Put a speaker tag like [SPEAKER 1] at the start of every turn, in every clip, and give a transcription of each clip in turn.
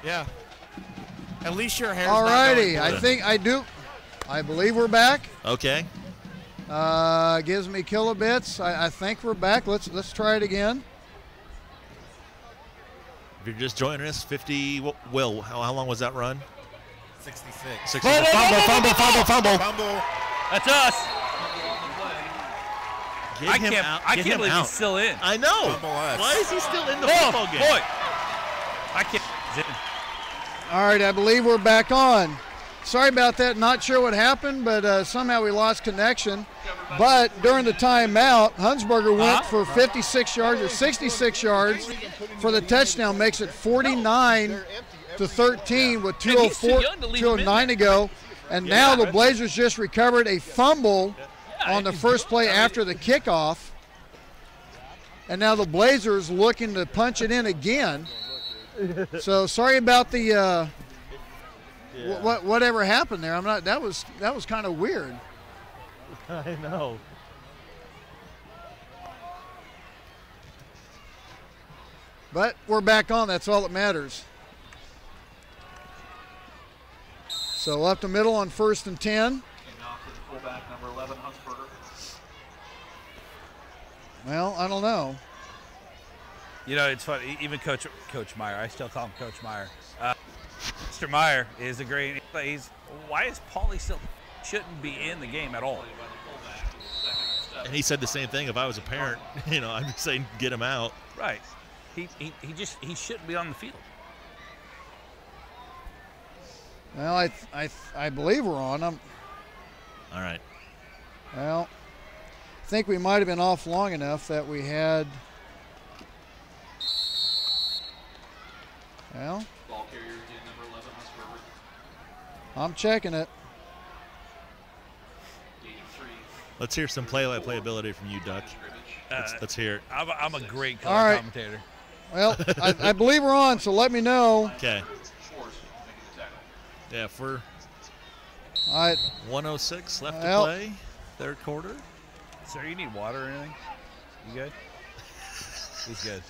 [SPEAKER 1] Yeah. At least your hair's
[SPEAKER 2] All righty.
[SPEAKER 1] not
[SPEAKER 2] I believe we're back.
[SPEAKER 3] Okay.
[SPEAKER 2] Gives me kilobits. I think we're back. Let's try it again.
[SPEAKER 3] If you're just joining us, 50. Will, how long was that run?
[SPEAKER 1] 66.
[SPEAKER 3] 66.
[SPEAKER 1] Fumble.
[SPEAKER 4] That's us.
[SPEAKER 3] I can't
[SPEAKER 4] believe he's still in.
[SPEAKER 3] I know. Why is he still in the football game?
[SPEAKER 4] Boy. I can't.
[SPEAKER 2] All right, I believe we're back on. Sorry about that. Not sure what happened, but somehow we lost connection. But during the timeout, Hunsberger went for 56 yards or 66 yards for the touchdown, makes it 49-13 with 2:09 to go. And now the Blazers just recovered a fumble on the first play after the kickoff. And now the Blazers looking to punch it in again. So sorry about the whatever happened there. That was kind of weird.
[SPEAKER 3] I know.
[SPEAKER 2] But we're back on. That's all that matters. So left the middle on 1st and 10. Well, I don't know.
[SPEAKER 4] You know, it's funny. Even Coach Meyer, I still call him Coach Meyer. Mr. Meyer is a great. Why is Paulie still shouldn't be in the game at all?
[SPEAKER 3] And he said the same thing. If I was a parent, I'm just saying get him out.
[SPEAKER 4] Right. He shouldn't be on the field.
[SPEAKER 2] Well, I believe we're on.
[SPEAKER 3] All right.
[SPEAKER 2] Well, I think we might have been off long enough that we had. Well, I'm checking it.
[SPEAKER 3] Let's hear some playability from you, Duck. Let's hear it.
[SPEAKER 4] I'm a great color commentator.
[SPEAKER 2] Well, I believe we're on, so let me know.
[SPEAKER 3] Okay. Yeah, for
[SPEAKER 2] all right.
[SPEAKER 3] 1:06 left to play, third quarter.
[SPEAKER 4] Sir, you need water or anything? You good? He's good.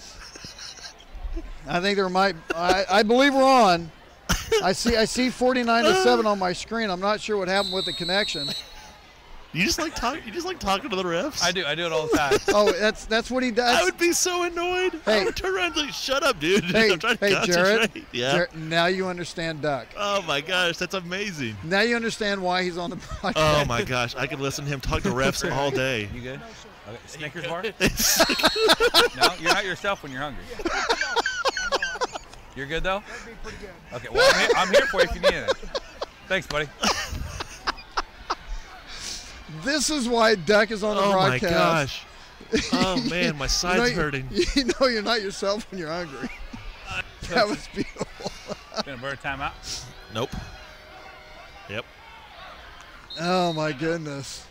[SPEAKER 2] I think there might. I believe we're on. I see 49-7 on my screen. I'm not sure what happened with the connection.
[SPEAKER 3] You just like talking to the refs?
[SPEAKER 4] I do it all the time.
[SPEAKER 2] Oh, that's what he does.
[SPEAKER 3] I would be so annoyed.
[SPEAKER 2] Hey,
[SPEAKER 3] I would turn around and like, shut up, dude.
[SPEAKER 2] Hey,
[SPEAKER 3] I'm trying to concentrate.
[SPEAKER 2] Jared.
[SPEAKER 3] Yeah.
[SPEAKER 2] Jared, now you understand Duck.
[SPEAKER 3] Oh my gosh, that's amazing.
[SPEAKER 2] Now you understand why he's on the podcast.
[SPEAKER 3] Oh my gosh, I could listen to him talk to refs all day.
[SPEAKER 4] You good? Okay. Snickers bar? No, you're not yourself when you're hungry. You're good though?
[SPEAKER 1] That'd be pretty good.
[SPEAKER 4] Okay, well I'm here for you if you need it. Thanks, buddy.
[SPEAKER 2] This is why Duck is on the broadcast.
[SPEAKER 3] Oh my gosh. Oh man, my side's hurting.
[SPEAKER 2] You know you're not yourself when you're hungry. That was beautiful.
[SPEAKER 4] Gonna burn a timeout?
[SPEAKER 3] Nope. Yep.
[SPEAKER 2] Oh my goodness.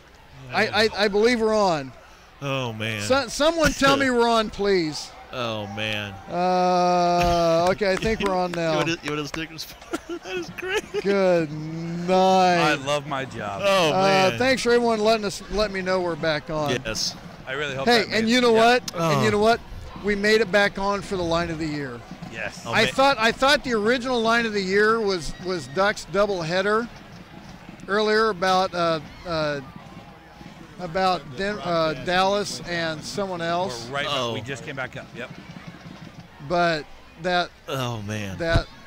[SPEAKER 2] I believe we're on.
[SPEAKER 3] Oh man.
[SPEAKER 2] Someone tell me we're on, please.
[SPEAKER 3] Oh man.
[SPEAKER 2] Okay, I think we're on now.
[SPEAKER 3] You want to Snickers? That is great.
[SPEAKER 2] Good night.
[SPEAKER 4] I love my job.
[SPEAKER 3] Oh man.
[SPEAKER 2] Thanks for everyone let me know we're back on.
[SPEAKER 3] Yes.
[SPEAKER 4] I really hope.
[SPEAKER 2] Hey, and you know what?
[SPEAKER 3] Oh.
[SPEAKER 2] And you know what? We made it back on for the line of the year.
[SPEAKER 4] Yes.
[SPEAKER 3] Oh,
[SPEAKER 2] I thought the original line of the year was Duck's double header earlier about Dallas and someone else.
[SPEAKER 4] We're right. We just came back up. Yep.
[SPEAKER 2] But that.
[SPEAKER 3] Oh man.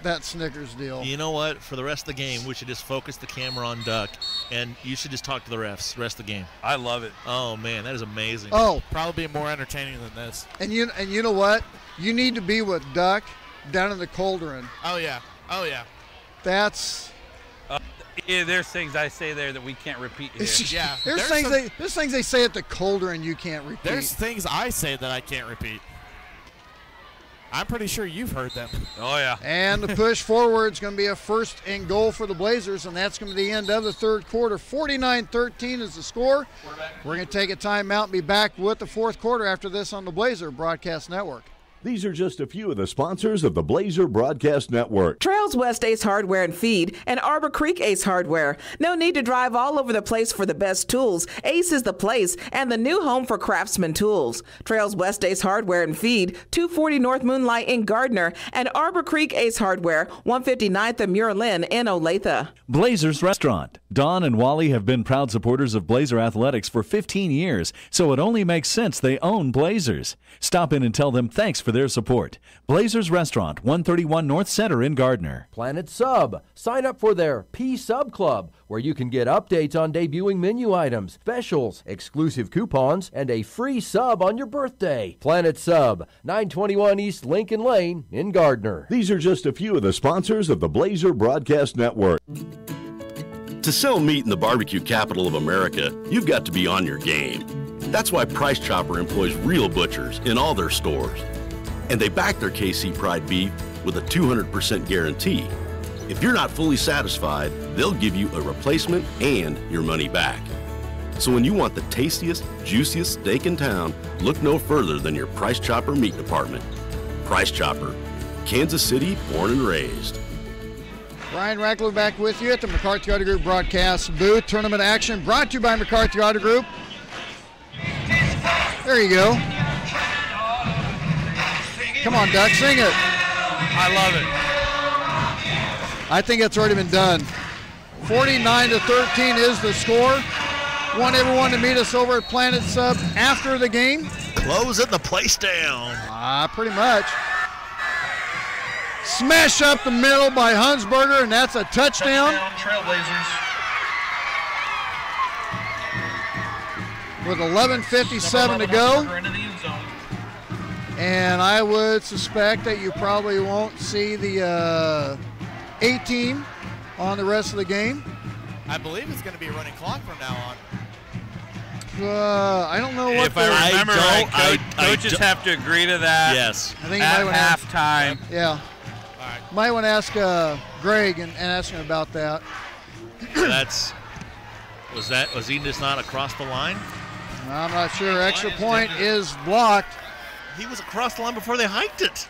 [SPEAKER 2] That Snickers deal.
[SPEAKER 3] You know what? For the rest of the game, we should just focus the camera on Duck, and you should just talk to the refs the rest of the game.
[SPEAKER 4] I love it.
[SPEAKER 3] Oh man, that is amazing.
[SPEAKER 2] Oh,
[SPEAKER 1] probably more entertaining than this.
[SPEAKER 2] And you know what? You need to be with Duck down in the cauldron.
[SPEAKER 1] Oh yeah.
[SPEAKER 2] That's.
[SPEAKER 4] Yeah, there's things I say there that we can't repeat here.
[SPEAKER 1] Yeah.
[SPEAKER 2] There's things they say at the cauldron you can't repeat.
[SPEAKER 1] There's things I say that I can't repeat. I'm pretty sure you've heard them.
[SPEAKER 4] Oh, yeah.
[SPEAKER 2] And the push forward is going to be a 1st and goal for the Blazers, and that's going to be the end of the third quarter. 49-13 is the score. We're going to take a timeout and be back with the fourth quarter after this on the Blazer Broadcast Network.
[SPEAKER 5] These are just a few of the sponsors of the Blazer Broadcast Network.
[SPEAKER 6] Trails West Ace Hardware and Feed and Arbor Creek Ace Hardware. No need to drive all over the place for the best tools. Ace is the place and the new home for Craftsman tools. Trails West Ace Hardware and Feed, 240 North Moonlight in Gardner, and Arbor Creek Ace Hardware, 159th and Muir Lynn in Olathe.
[SPEAKER 7] Blazers Restaurant. Don and Wally have been proud supporters of Blazer Athletics for 15 years, so it only makes sense they own Blazers. Stop in and tell them thanks for their support. Blazers Restaurant, 131 North Center in Gardner.
[SPEAKER 8] Planet Sub. Sign up for their P-Sub Club, where you can get updates on debuting menu items, specials, exclusive coupons, and a free sub on your birthday. Planet Sub, 921 East Lincoln Lane in Gardner.
[SPEAKER 5] These are just a few of the sponsors of the Blazer Broadcast Network.
[SPEAKER 9] To sell meat in the barbecue capital of America, you've got to be on your game. That's why Price Chopper employs real butchers in all their stores. And they back their KC Pride beef with a 200% guarantee. If you're not fully satisfied, they'll give you a replacement and your money back. So when you want the tastiest, juiciest steak in town, look no further than your Price Chopper meat department. Price Chopper, Kansas City born and raised.
[SPEAKER 2] Brian Rackler back with you at the McCarthy Auto Group broadcast booth. Tournament action brought to you by McCarthy Auto Group. There you go. Come on, Duck, sing it.
[SPEAKER 4] I love it.
[SPEAKER 2] I think it's already been done. 49-13 is the score. Want everyone to meet us over at Planet Sub after the game.
[SPEAKER 3] Closing the place down.
[SPEAKER 2] Pretty much. Smash up the middle by Hunsberger, and that's a touchdown.
[SPEAKER 10] Trailblazers.
[SPEAKER 2] With 11:57 to go. And I would suspect that you probably won't see the A team on the rest of the game.
[SPEAKER 1] I believe it's going to be a running clock from now on.
[SPEAKER 2] I don't know what.
[SPEAKER 4] If I remember right, coaches have to agree to that.
[SPEAKER 3] Yes.
[SPEAKER 2] I think
[SPEAKER 4] at halftime.
[SPEAKER 2] Yeah.
[SPEAKER 1] All right.
[SPEAKER 2] Might want to ask Greg and ask him about that.
[SPEAKER 3] Was he just not across the line?
[SPEAKER 2] I'm not sure. Extra point is blocked.
[SPEAKER 3] He was across the line before they hiked it.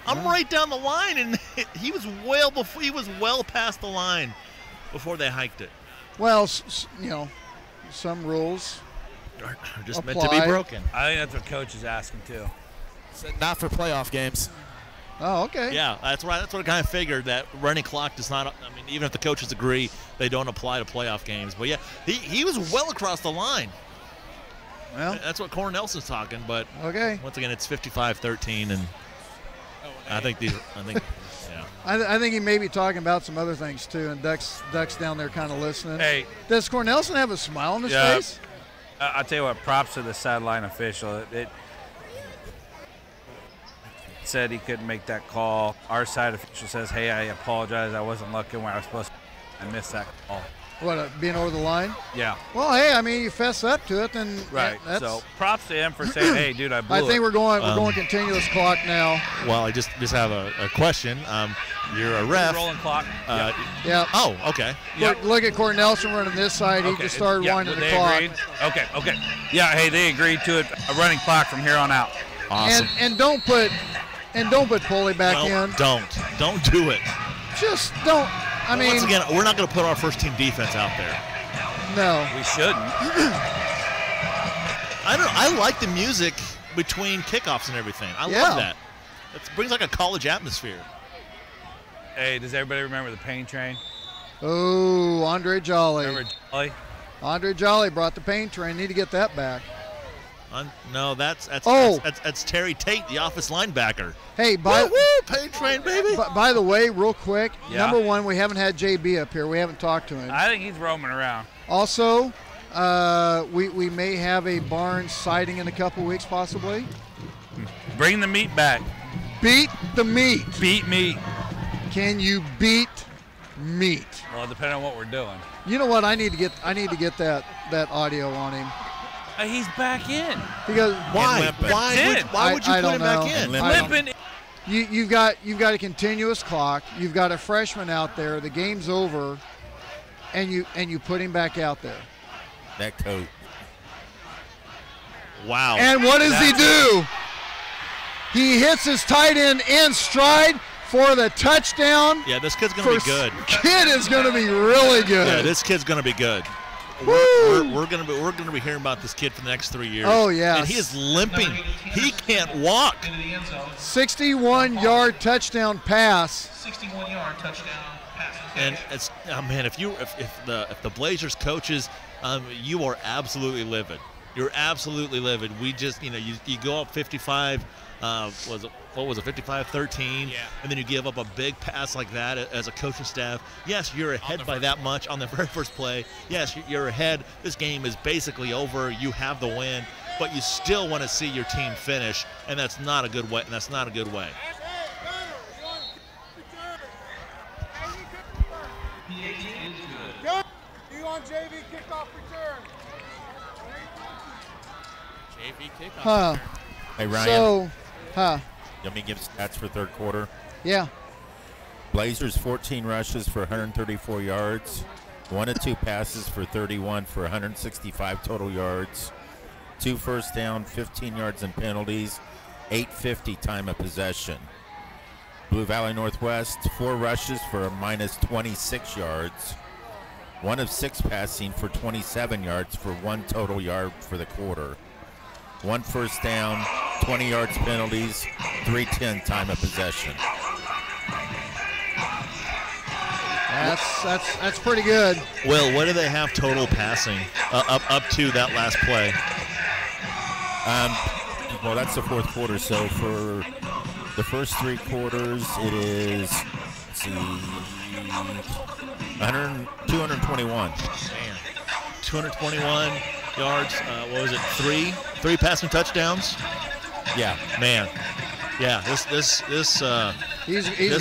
[SPEAKER 3] I'm right down the line, and he was well past the line before they hiked it.
[SPEAKER 2] Well, some rules
[SPEAKER 3] are just
[SPEAKER 2] apply.
[SPEAKER 3] meant to be broken.
[SPEAKER 4] I think that's what coach is asking too.
[SPEAKER 1] Not for playoff games.
[SPEAKER 2] Oh, okay.
[SPEAKER 3] Yeah, that's right. That's what I kind of figured, that running clock does not. I mean, even if the coaches agree, they don't apply to playoff games. But yeah, he was well across the line.
[SPEAKER 2] Well,
[SPEAKER 3] that's what Cornelson's talking. But
[SPEAKER 2] okay.
[SPEAKER 3] Once again, it's 55-13, and I think yeah.
[SPEAKER 2] I think he may be talking about some other things too, and Duck's down there kind of listening.
[SPEAKER 4] Hey,
[SPEAKER 2] does Cornelson have a smile on his face?
[SPEAKER 4] I'll tell you what. Props to the sideline official. It said he couldn't make that call. Our side official says, "Hey, I apologize. I wasn't looking where I was supposed to. I missed that call."
[SPEAKER 2] What, being over the line?
[SPEAKER 4] Yeah.
[SPEAKER 2] Well, hey, I mean, you fess up to it, then
[SPEAKER 4] right.
[SPEAKER 2] That's,
[SPEAKER 4] so props to him for saying, "Hey, dude, I blew it."
[SPEAKER 2] I think we're going continuous clock now.
[SPEAKER 3] Well, I just have a question. You're a ref.
[SPEAKER 4] Rolling clock.
[SPEAKER 2] Yeah.
[SPEAKER 3] Oh, okay.
[SPEAKER 2] Look at Cornelson running this side. He just started winding the clock.
[SPEAKER 4] Agreed? Okay. Yeah. Hey, they agreed to it. A running clock from here on out.
[SPEAKER 3] Awesome.
[SPEAKER 2] And don't put Pulley back in.
[SPEAKER 3] Don't do it.
[SPEAKER 2] Just don't. I mean,
[SPEAKER 3] once again, we're not going to put our first team defense out there.
[SPEAKER 2] No,
[SPEAKER 4] we shouldn't.
[SPEAKER 3] I like the music between kickoffs and everything. I love that. It brings like a college atmosphere.
[SPEAKER 4] Hey, does everybody remember the pain train?
[SPEAKER 2] Oh, Andre Jolly.
[SPEAKER 4] Remember Jolly?
[SPEAKER 2] Andre Jolly brought the pain train. Need to get that back.
[SPEAKER 3] No, that's Terry Tate, the office linebacker.
[SPEAKER 2] Hey,
[SPEAKER 3] pain train, baby.
[SPEAKER 2] By the way, real quick, number one, we haven't had JB up here. We haven't talked to him.
[SPEAKER 4] I think he's roaming around.
[SPEAKER 2] Also, we may have a Barnes sighting in a couple weeks, possibly.
[SPEAKER 4] Bring the meat back.
[SPEAKER 2] Beat the meat.
[SPEAKER 4] Beat meat.
[SPEAKER 2] Can you beat meat?
[SPEAKER 4] Well, depending on what we're doing.
[SPEAKER 2] You know what? I need to get that audio on him.
[SPEAKER 4] He's back in.
[SPEAKER 2] Because
[SPEAKER 3] why? Why would you put him back in?
[SPEAKER 4] Limping.
[SPEAKER 2] You've got a continuous clock. You've got a freshman out there. The game's over, and you put him back out there.
[SPEAKER 1] That coach.
[SPEAKER 3] Wow.
[SPEAKER 2] And what does he do? He hits his tight end in stride for the touchdown.
[SPEAKER 3] Yeah, this kid's going to be good.
[SPEAKER 2] Kid is going to be really good.
[SPEAKER 3] Yeah, this kid's going to be good. We're going to be hearing about this kid for the next 3 years.
[SPEAKER 2] Oh, yeah.
[SPEAKER 3] And he is limping. He can't walk.
[SPEAKER 2] 61-yard touchdown pass.
[SPEAKER 10] 61-yard touchdown pass.
[SPEAKER 3] And it's man, if the Blazers coaches, you are absolutely livid. You're absolutely livid. We just, you go up 55. What was it, 55-13, and then you give up a big pass like that as a coaching staff. Yes, you're ahead by that much on the very first play. Yes, you're ahead. This game is basically over. You have the win, but you still want to see your team finish, and that's not a good way. That's not a good way.
[SPEAKER 2] You on JV kickoff return?
[SPEAKER 1] JV kickoff.
[SPEAKER 2] Huh.
[SPEAKER 11] Hey Ryan.
[SPEAKER 2] So,
[SPEAKER 11] You want me to give stats for third quarter?
[SPEAKER 2] Yeah.
[SPEAKER 11] Blazers 14 rushes for 134 yards, 1 of 2 passes for 31 for 165 total yards, 2 first down, 15 yards in penalties, 8:50 time of possession. Blue Valley Northwest 4 rushes for a minus 26 yards, 1 of 6 passing for 27 yards for 1 total yard for the quarter. 1 first down, 20 yards penalties, 3:10 time of possession.
[SPEAKER 2] That's pretty good.
[SPEAKER 3] Will, what do they have total passing up to that last play?
[SPEAKER 11] Well, that's the fourth quarter. So for the first 3 quarters, it is 221.
[SPEAKER 3] 221 yards. What was it? Three passing touchdowns.
[SPEAKER 11] Yeah,
[SPEAKER 3] man. Yeah, this
[SPEAKER 2] he's going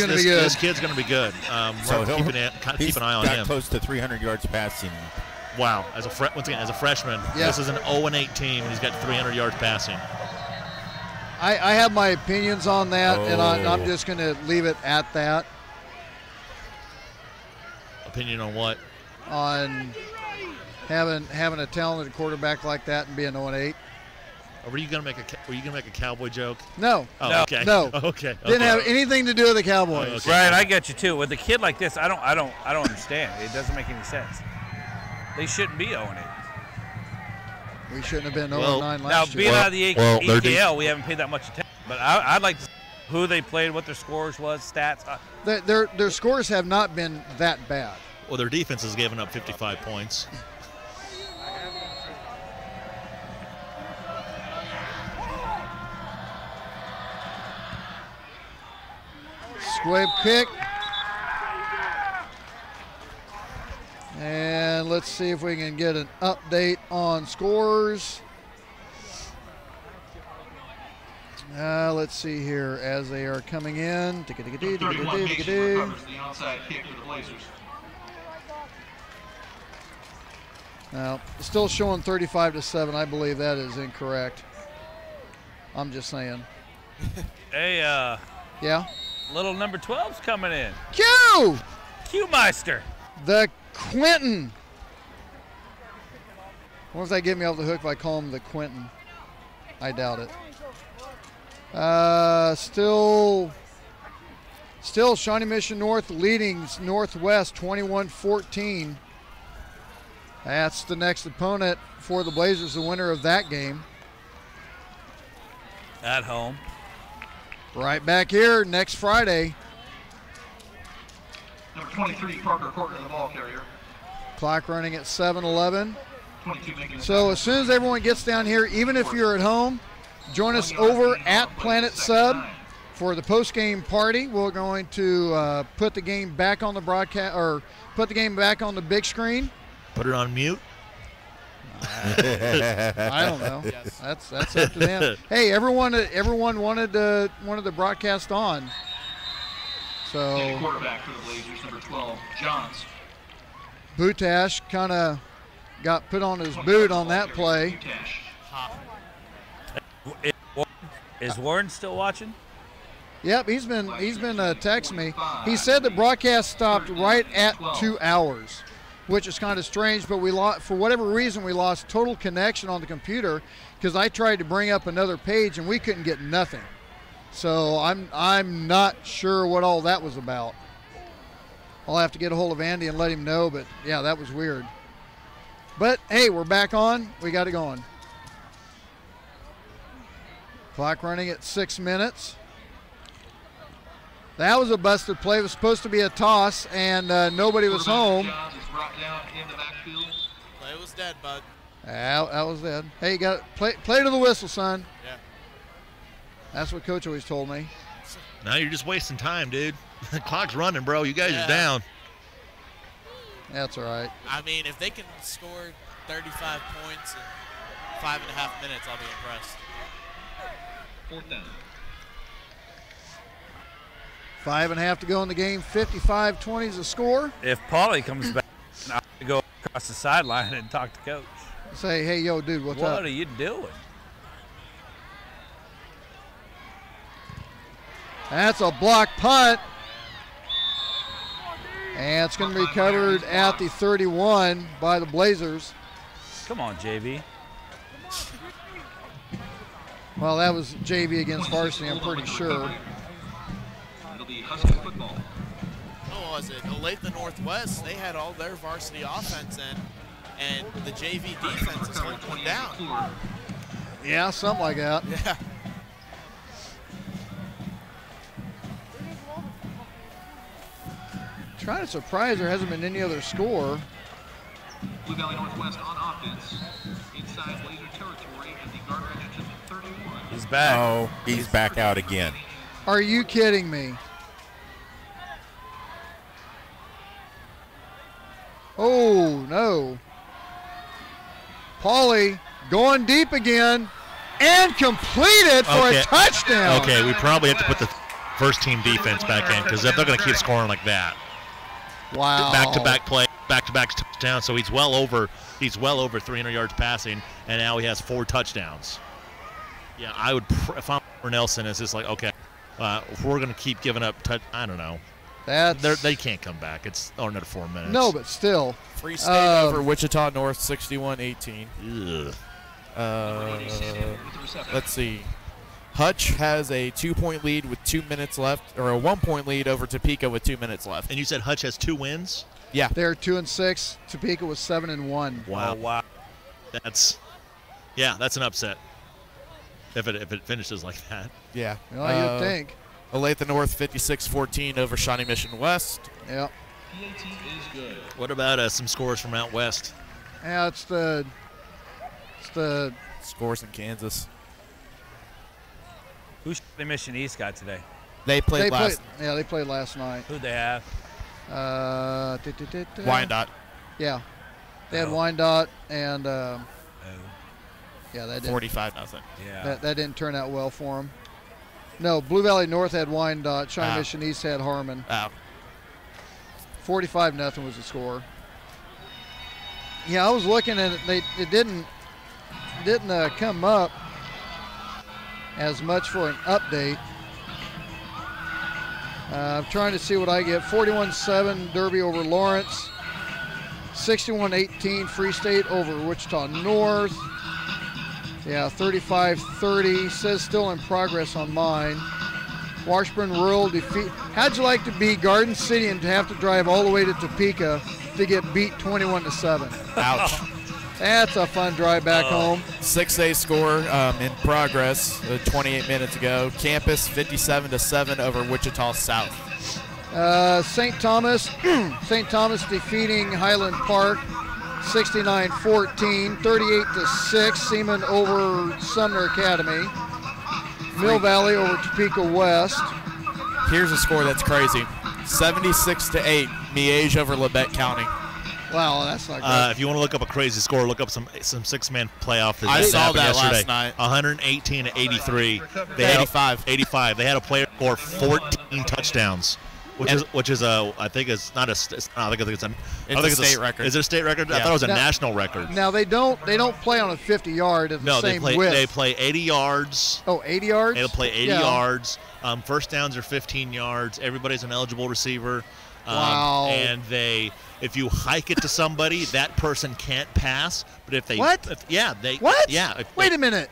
[SPEAKER 2] to be good.
[SPEAKER 3] This kid's going to be good.
[SPEAKER 11] So
[SPEAKER 3] keep an eye on him.
[SPEAKER 11] Close to 300 yards passing.
[SPEAKER 3] Wow, once again as a freshman, this is an 0-8 team, and he's got 300 yards passing.
[SPEAKER 2] I have my opinions on that, and I'm just going to leave it at that.
[SPEAKER 3] Opinion on what?
[SPEAKER 2] On having a talented quarterback like that and being 0-8.
[SPEAKER 3] Were you gonna make a Cowboy joke?
[SPEAKER 2] No.
[SPEAKER 3] Oh,
[SPEAKER 2] no.
[SPEAKER 3] okay.
[SPEAKER 2] No.
[SPEAKER 3] Okay.
[SPEAKER 2] Didn't have anything to do with the Cowboys.
[SPEAKER 4] Okay. Right, I get you too. With a kid like this, I don't understand. It doesn't make any sense. They shouldn't be 0-8.
[SPEAKER 2] We shouldn't have been 0-9 last year.
[SPEAKER 4] Now, being out of the EKL, we haven't paid that much attention. But I'd like to see who they played, what their scores was, stats.
[SPEAKER 2] Their scores have not been that bad.
[SPEAKER 3] Well, their defense has given up 55 points.
[SPEAKER 2] Squib kick. And let's see if we can get an update on scores. Let's see here as they are coming in. Now, still showing 35-7. I believe that is incorrect. I'm just saying.
[SPEAKER 4] Hey,
[SPEAKER 2] yeah?
[SPEAKER 4] Little number 12's coming in.
[SPEAKER 2] Q!
[SPEAKER 4] Q-Meister.
[SPEAKER 2] The Quentin. Once they get me off the hook if I call him the Quentin. I doubt it. Still Shawnee Mission North leading Northwest 21-14. That's the next opponent for the Blazers, the winner of that game.
[SPEAKER 4] At home.
[SPEAKER 2] Right back here next Friday.
[SPEAKER 10] Number 23, Parker Courtney, the ball carrier.
[SPEAKER 2] Clock running at 7:11. So as soon as everyone gets down here, even if you're at home, join us over at Planet Sub for the post-game party. We're going to put the game back on the broadcast, or put the game back on the big screen.
[SPEAKER 3] Put it on mute.
[SPEAKER 2] I don't know. That's up to them. Hey, everyone wanted the broadcast on. So
[SPEAKER 10] quarterback for the Blazers, number 12, Johns.
[SPEAKER 2] Butash kind of got put on his boot on that play.
[SPEAKER 4] Is Warren still watching?
[SPEAKER 2] Yep, he's been texting me. He said the broadcast stopped right at 2 hours, which is kind of strange, but we lost, for whatever reason, we lost total connection on the computer because I tried to bring up another page and we couldn't get nothing. So I'm not sure what all that was about. I'll have to get a hold of Andy and let him know, but yeah, that was weird. But hey, we're back on. We got it going. Clock running at 6 minutes. That was a busted play. It was supposed to be a toss, and nobody was home.
[SPEAKER 1] Play was dead, bud.
[SPEAKER 2] That was dead. Hey, you got play to the whistle, son.
[SPEAKER 1] Yeah.
[SPEAKER 2] That's what Coach always told me.
[SPEAKER 3] Now you're just wasting time, dude. The clock's running, bro. You guys are down.
[SPEAKER 2] That's all right.
[SPEAKER 1] I mean, if they can score 35 points in 5.5 minutes, I'll be impressed.
[SPEAKER 10] 4th down.
[SPEAKER 2] 5.5 to go in the game. 55-20 is the score.
[SPEAKER 4] If Paulie comes back, I'll go across the sideline and talk to Coach.
[SPEAKER 2] Say, hey, yo, dude, what's up?
[SPEAKER 4] What are you doing?
[SPEAKER 2] That's a block punt. And it's going to be recovered at the 31 by the Blazers.
[SPEAKER 4] Come on, JV.
[SPEAKER 2] Well, that was JV against varsity, I'm pretty sure.
[SPEAKER 10] It'll be Husky football.
[SPEAKER 1] What was it? Olathe Northwest, they had all their varsity offense in, and the JV defense is holding one down.
[SPEAKER 2] Yeah, something like that.
[SPEAKER 1] Yeah.
[SPEAKER 2] Trying to surprise there hasn't been any other score.
[SPEAKER 10] Blue Valley Northwest on offense. Inside Blazer territory at the Gardner Edgerton 31.
[SPEAKER 4] He's back.
[SPEAKER 11] Oh, he's back out again.
[SPEAKER 2] Are you kidding me? Oh, no. Paulie going deep again and completed for a touchdown.
[SPEAKER 3] Okay, we probably have to put the first team defense back in because they're going to keep scoring like that.
[SPEAKER 2] Wow.
[SPEAKER 3] Back-to-back play, back-to-back touchdown. So he's well over 300 yards passing, and now he has 4 touchdowns. Yeah, I would, if I'm Nelson, it's just like, okay, if we're going to keep giving up, I don't know. They can't come back. It's another 4 minutes.
[SPEAKER 2] No, but still.
[SPEAKER 12] Free State over Wichita North, 61-18. Let's see. Hutch has a 2-point lead with 2 minutes left, or a 1-point lead over Topeka with 2 minutes left.
[SPEAKER 3] And you said Hutch has 2 wins?
[SPEAKER 12] Yeah.
[SPEAKER 2] They're 2-6. Topeka was 7-1.
[SPEAKER 3] Wow.
[SPEAKER 4] Oh, wow.
[SPEAKER 3] That's an upset. If it finishes like that.
[SPEAKER 12] Yeah.
[SPEAKER 2] Well, you'd think.
[SPEAKER 12] Olathe North 56-14 over Shawnee Mission West.
[SPEAKER 2] Yep.
[SPEAKER 10] Pt2 is good.
[SPEAKER 3] What about some scores from out west?
[SPEAKER 2] Yeah, it's the
[SPEAKER 12] scores in Kansas.
[SPEAKER 4] Who's the Mission East got today?
[SPEAKER 12] They played last.
[SPEAKER 2] Yeah, they played last night.
[SPEAKER 4] Who'd they have?
[SPEAKER 12] Wyandotte.
[SPEAKER 2] Yeah, they had Wyandotte and yeah, that didn't
[SPEAKER 12] 45-0.
[SPEAKER 4] Yeah,
[SPEAKER 2] that didn't turn out well for them. No, Blue Valley North had Wyandotte. Shawnee Mission East had Harmon. 45-0 was the score. Yeah, I was looking at it. It didn't come up as much for an update. I'm trying to see what I get. 41-7 Derby over Lawrence. 61-18 Free State over Wichita North. Yeah, 35-30. Says still in progress on mine. Washburn Rural defeat. How'd you like to be Garden City and to have to drive all the way to Topeka to get beat 21-7?
[SPEAKER 12] Ouch.
[SPEAKER 2] That's a fun drive back home.
[SPEAKER 12] 6A score in progress 28 minutes ago. Campus 57-7 over Wichita South.
[SPEAKER 2] St. Thomas defeating Highland Park 69-14, 38-6. Seaman over Sumner Academy. Mill Valley over Topeka West.
[SPEAKER 12] Here's a score that's crazy. 76-8, Miege over Labette County.
[SPEAKER 2] Wow, that's not good.
[SPEAKER 3] If you want to look up a crazy score, look up some 6-man playoff.
[SPEAKER 12] I saw that
[SPEAKER 3] yesterday.
[SPEAKER 12] last night.
[SPEAKER 3] 118-83.
[SPEAKER 12] 85.
[SPEAKER 3] They had a player score 14 touchdowns. Which is I think it's not a state record. Is it a state record? Yeah. I thought it was a national record.
[SPEAKER 2] Now they don't play on a 50-yard at the same width.
[SPEAKER 3] They play 80 yards.
[SPEAKER 2] Oh, 80 yards?
[SPEAKER 3] They'll play 80 yards. First downs are 15 yards. Everybody's an eligible receiver.
[SPEAKER 2] Wow.
[SPEAKER 3] And if you hike it to somebody, that person can't pass. But if they
[SPEAKER 2] What?
[SPEAKER 3] What?
[SPEAKER 2] Wait a minute.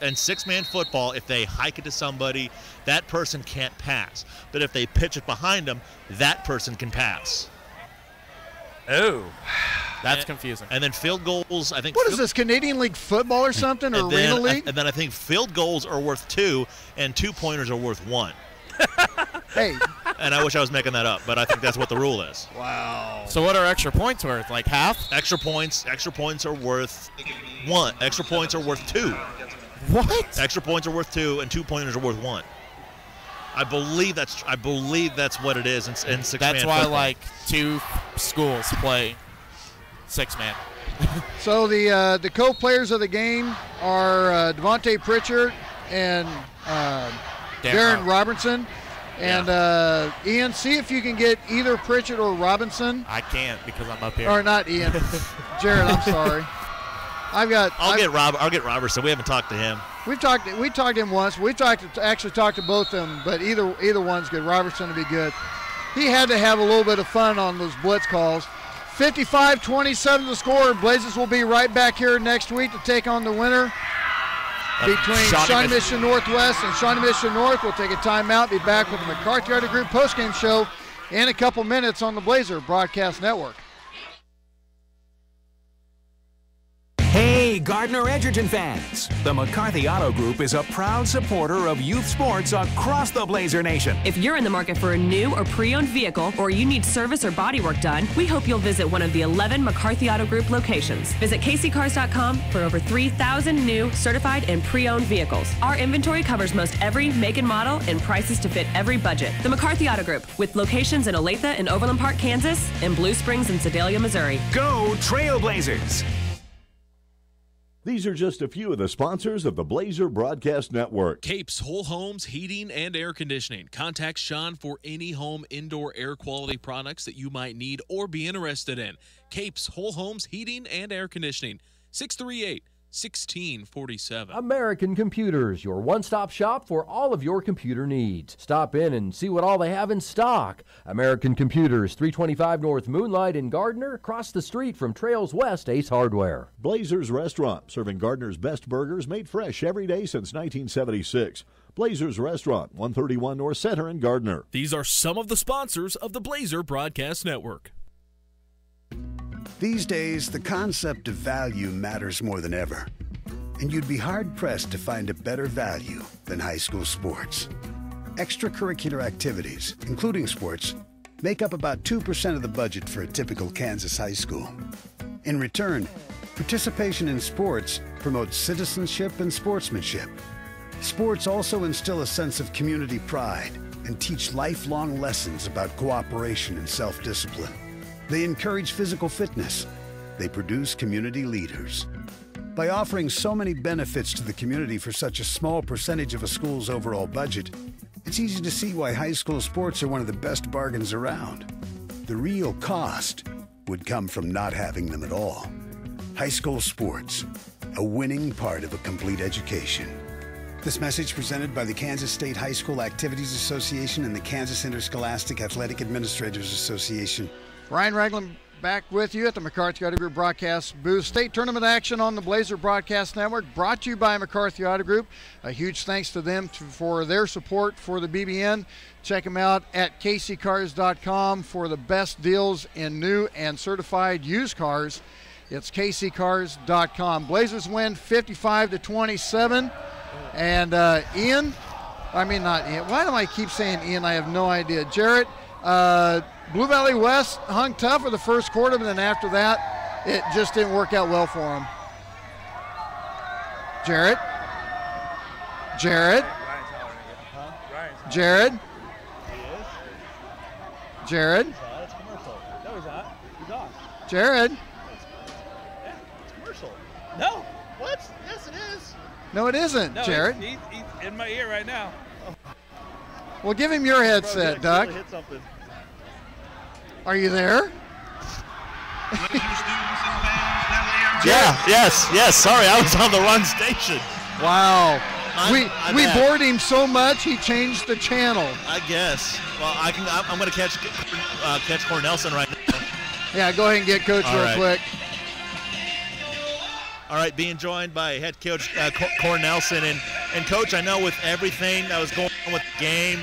[SPEAKER 3] In six-man football, if they hike it to somebody, that person can't pass. But if they pitch it behind them, that person can pass.
[SPEAKER 4] Oh.
[SPEAKER 12] That's confusing.
[SPEAKER 3] And then field goals, I think.
[SPEAKER 2] What is this, Canadian League football or something, or Arena League?
[SPEAKER 3] And then I think field goals are worth 2, and 2-pointers are worth 1.
[SPEAKER 2] Hey.
[SPEAKER 3] And I wish I was making that up, but I think that's what the rule is.
[SPEAKER 2] Wow.
[SPEAKER 12] So what are extra points worth? Like half?
[SPEAKER 3] Extra points are worth 1. Extra points are worth 2.
[SPEAKER 12] What?
[SPEAKER 3] Extra points are worth 2, and 2-pointers are worth 1. I believe that's what it is in six-man
[SPEAKER 12] That's why
[SPEAKER 3] football.
[SPEAKER 12] like 2 schools play 6-man.
[SPEAKER 2] So the co-players of the game are Devontae Pritchard and Darren Robertson. And Ian, see if you can get either Pritchard or Robinson.
[SPEAKER 12] I can't because I'm up here.
[SPEAKER 2] Or not Ian. Jared, I'm sorry. I'll
[SPEAKER 3] get Robertson. We haven't talked to him.
[SPEAKER 2] We talked to him once. We actually talked to both of them, but either one's good. Robertson would be good. He had to have a little bit of fun on those blitz calls. 55-27 the score. Blazers will be right back here next week to take on the winner between Shawnee Mission Northwest and Shawnee Mission North. We'll take a timeout. Be back with the McCarthy Auto Group postgame show in a couple minutes on the Blazer Broadcast Network.
[SPEAKER 13] Hey, Gardner Edgerton fans! The McCarthy Auto Group is a proud supporter of youth sports across the Blazer Nation.
[SPEAKER 14] If you're in the market for a new or pre-owned vehicle, or you need service or body work done, we hope you'll visit one of the 11 McCarthy Auto Group locations. Visit kccars.com for over 3,000 new, certified, and pre-owned vehicles. Our inventory covers most every make and model and prices to fit every budget. The McCarthy Auto Group, with locations in Olathe and Overland Park, Kansas, and Blue Springs and Sedalia, Missouri.
[SPEAKER 13] Go Trailblazers!
[SPEAKER 5] These are just a few of the sponsors of the Blazer Broadcast Network.
[SPEAKER 15] Capes Whole Homes Heating and Air Conditioning. Contact Sean for any home indoor air quality products that you might need or be interested in. Capes Whole Homes Heating and Air Conditioning. 638-1647.
[SPEAKER 8] American Computers, your one-stop shop for all of your computer needs. Stop in and see what all they have in stock. American Computers, 325 North Moonlight in Gardner, across the street from Trails West Ace Hardware.
[SPEAKER 5] Blazers Restaurant, serving Gardner's best burgers made fresh every day since 1976. Blazers Restaurant, 131 North Center in Gardner.
[SPEAKER 15] These are some of the sponsors of the Blazer Broadcast Network.
[SPEAKER 16] These days, the concept of value matters more than ever. And you'd be hard-pressed to find a better value than high school sports. Extracurricular activities, including sports, make up about 2% of the budget for a typical Kansas high school. In return, participation in sports promotes citizenship and sportsmanship. Sports also instill a sense of community pride and teach lifelong lessons about cooperation and self-discipline. They encourage physical fitness. They produce community leaders. By offering so many benefits to the community for such a small percentage of a school's overall budget, it's easy to see why high school sports are one of the best bargains around. The real cost would come from not having them at all. High school sports, a winning part of a complete education. This message presented by the Kansas State High School Activities Association and the Kansas Interscholastic Athletic Administrators Association.
[SPEAKER 2] Ryan Ragland back with you at the McCarthy Auto Group broadcast booth. State tournament action on the Blazer Broadcast Network brought to you by McCarthy Auto Group. A huge thanks to them for their support for the BBN. Check them out at kccars.com for the best deals in new and certified used cars. It's kccars.com. Blazers win 55-27. And not Ian. Why do I keep saying Ian? I have no idea. Jarrett, Blue Valley West hung tough for the first quarter, but then after that, it just didn't work out well for them. Jarrett. Jared. Jared. Jared. Jared.
[SPEAKER 4] It's commercial. No. What? Yes, it is.
[SPEAKER 2] No, it isn't,
[SPEAKER 4] no,
[SPEAKER 2] Jared.
[SPEAKER 4] He's in my ear right now.
[SPEAKER 2] Well, give him your headset, Doug. Are you there?
[SPEAKER 3] Yes. Sorry, I was on the wrong station.
[SPEAKER 2] Wow. We bored him so much he changed the channel.
[SPEAKER 3] I guess. Well, I'm going to catch Cornelson right now.
[SPEAKER 2] Yeah, go ahead and get Coach real quick.
[SPEAKER 3] All right, being joined by head coach Cornelson. And Coach, I know with everything that was going on with the game,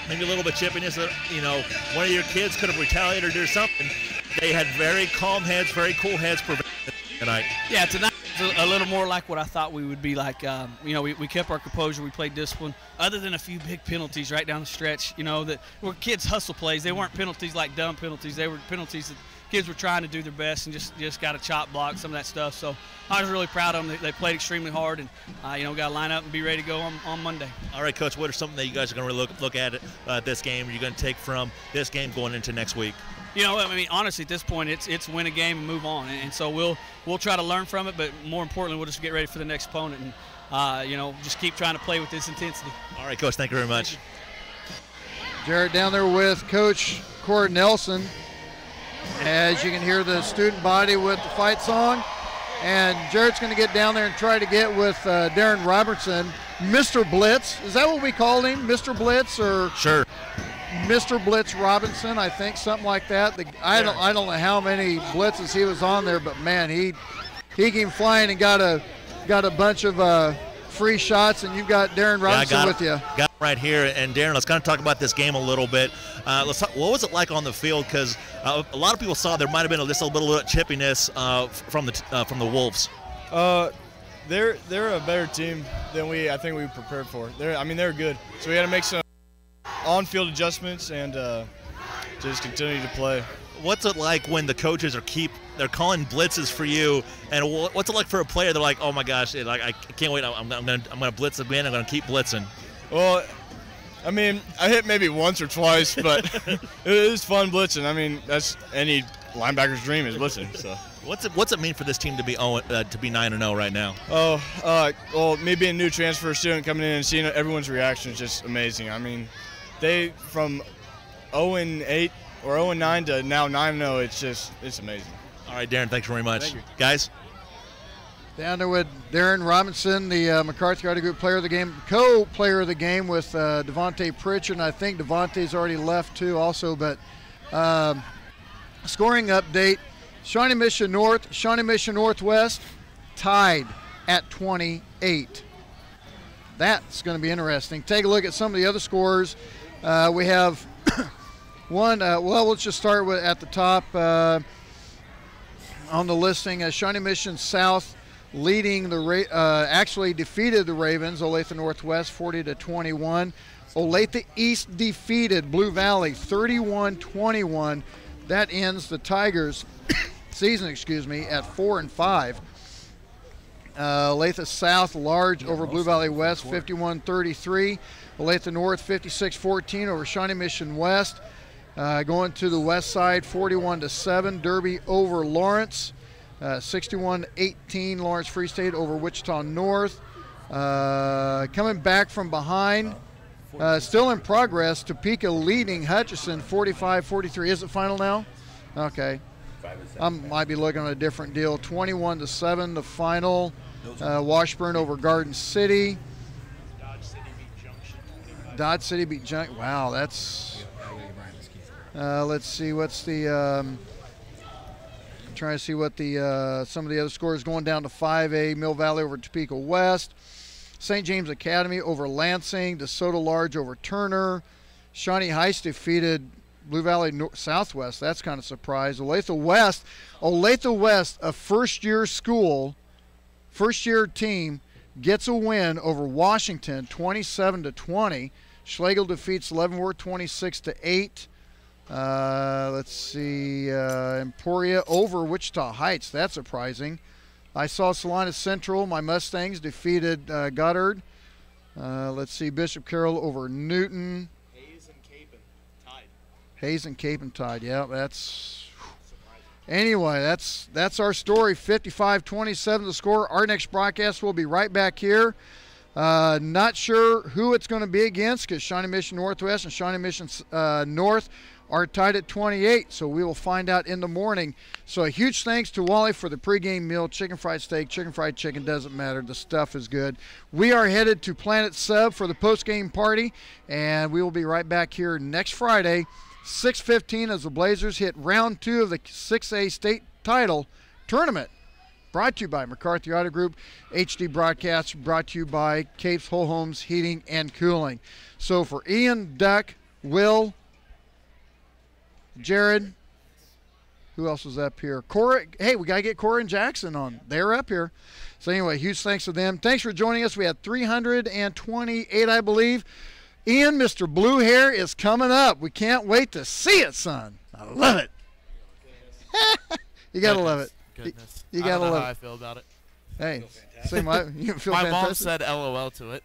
[SPEAKER 3] maybe a little bit chippiness, one of your kids could have retaliated or do something. They had very calm heads, very cool heads tonight.
[SPEAKER 17] Yeah, tonight was a little more like what I thought we would be like. We kept our composure. We played discipline. Other than a few big penalties right down the stretch, that were kids' hustle plays. They weren't penalties like dumb penalties. They were penalties that kids were trying to do their best and just got a chop block, some of that stuff. So I was really proud of them. They played extremely hard, and got to line up and be ready to go on Monday. All
[SPEAKER 3] right, Coach, what are something that you guys are going to look at this game? Are you going to take from this game going into next week?
[SPEAKER 17] Honestly, at this point, it's win a game and move on, and so we'll try to learn from it, but more importantly, we'll just get ready for the next opponent and just keep trying to play with this intensity.
[SPEAKER 3] All right, Coach, thank you very much.
[SPEAKER 2] Jarrett down there with Coach Cord Nelson. As you can hear the student body with the fight song. And Jarrett's going to get down there and try to get with Darren Robertson. Mr. Blitz, is that what we called him? Mr. Blitz or?
[SPEAKER 3] Sure.
[SPEAKER 2] Mr. Blitz Robinson, I think, something like that. I don't know how many blitzes he was on there, but man, he came flying and got a bunch of free shots, and you've got Darren Robinson with you.
[SPEAKER 3] Got right here, and Darren, let's kind of talk about this game a little bit. Let's talk, what was it like on the field? Because a lot of people saw there might have been just a little bit of chippiness from the Wolves.
[SPEAKER 18] They're a better team than I think we prepared for. They're good, so we had to make some on-field adjustments and just continue to play.
[SPEAKER 3] What's it like when the coaches they're calling blitzes for you, and what's it like for a player? They're like, oh my gosh, I can't wait. I'm gonna blitz again. I'm gonna keep blitzing.
[SPEAKER 18] Well, I hit maybe once or twice, but it is fun blitzing. That's any linebacker's dream is blitzing. So
[SPEAKER 3] what's it mean for this team to be 9-0 right now?
[SPEAKER 18] Well, me being a new transfer student coming in and seeing everyone's reaction is just amazing. They from 0-8 or 0-9 to now 9-0. It's amazing.
[SPEAKER 3] All right, Darren, thanks very much.
[SPEAKER 18] Thank you.
[SPEAKER 3] Guys.
[SPEAKER 2] Down there with Darren Robinson, the McCarthy Auto Group Player of the Game, co-player of the game with Devontae Pritchard, and I think Devontae's already left too also, but scoring update, Shawnee Mission North, Shawnee Mission Northwest tied at 28. That's going to be interesting. Take a look at some of the other scores. We have one, let's just start with at the top on the listing, Shawnee Mission South leading actually defeated the Ravens, Olathe Northwest 40-21. Olathe East defeated Blue Valley 31-21. That ends the Tigers season, at 4-5. Olathe South large over Blue Valley West 51-33. Olathe North 56-14 over Shawnee Mission West. Going to the west side 41-7. Derby over Lawrence. 61-18 Lawrence Free State over Wichita North. Coming back from behind, still in progress, Topeka leading Hutchinson 45-43. Is it final now? Okay. I might be looking at a different deal. 21-7 the final. Washburn over Garden City. Dodge City beat Junction. Wow, that's... let's see, what's the... trying to see what the some of the other scores going down to 5A. Mill Valley over Topeka West. St. James Academy over Lansing. DeSoto Large over Turner. Shawnee Heights defeated Blue Valley Southwest. That's kind of a surprise. Olathe West, a first-year school, first-year team, gets a win over Washington 27-20. Schlegel defeats Leavenworth 26-8. Let's see, Emporia over Wichita Heights. That's surprising. I saw Salina Central, my Mustangs, defeated Goddard. Let's see, Bishop Carroll over Newton. Hayes and Capen tied. Yeah, that's... Anyway, that's our story. 55-27 the score. Our next broadcast will be right back here. Not sure who it's going to be against because Shawnee Mission Northwest and Shawnee Mission North are tied at 28, so we will find out in the morning. So a huge thanks to Wally for the pregame meal. Chicken fried steak, chicken fried chicken, doesn't matter. The stuff is good. We are headed to Planet Sub for the postgame party, and we will be right back here next Friday, 6:15, as the Blazers hit round 2 of the 6A state title tournament. Brought to you by McCarthy Auto Group. HD broadcast brought to you by Capes Whole Homes Heating and Cooling. So for Ian, Duck, Will, Jared, who else was up here? Cora. Hey, we got to get Cora and Jackson on. They're up here. So anyway, huge thanks to them. Thanks for joining us. We had 328, I believe. Ian, Mr. Blue Hair is coming up. We can't wait to see it, son. I love it. You got to love it.
[SPEAKER 12] Goodness.
[SPEAKER 2] You got to love it.
[SPEAKER 12] How I feel about it.
[SPEAKER 2] Hey, same way. You feel
[SPEAKER 12] My
[SPEAKER 2] fantastic?
[SPEAKER 12] mom said LOL to it.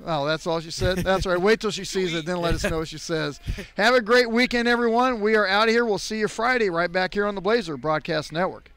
[SPEAKER 2] Oh, that's all she said? That's all right. Wait till she sees it, then let us know what she says. Have a great weekend, everyone. We are out of here. We'll see you Friday right back here on the Blazer Broadcast Network.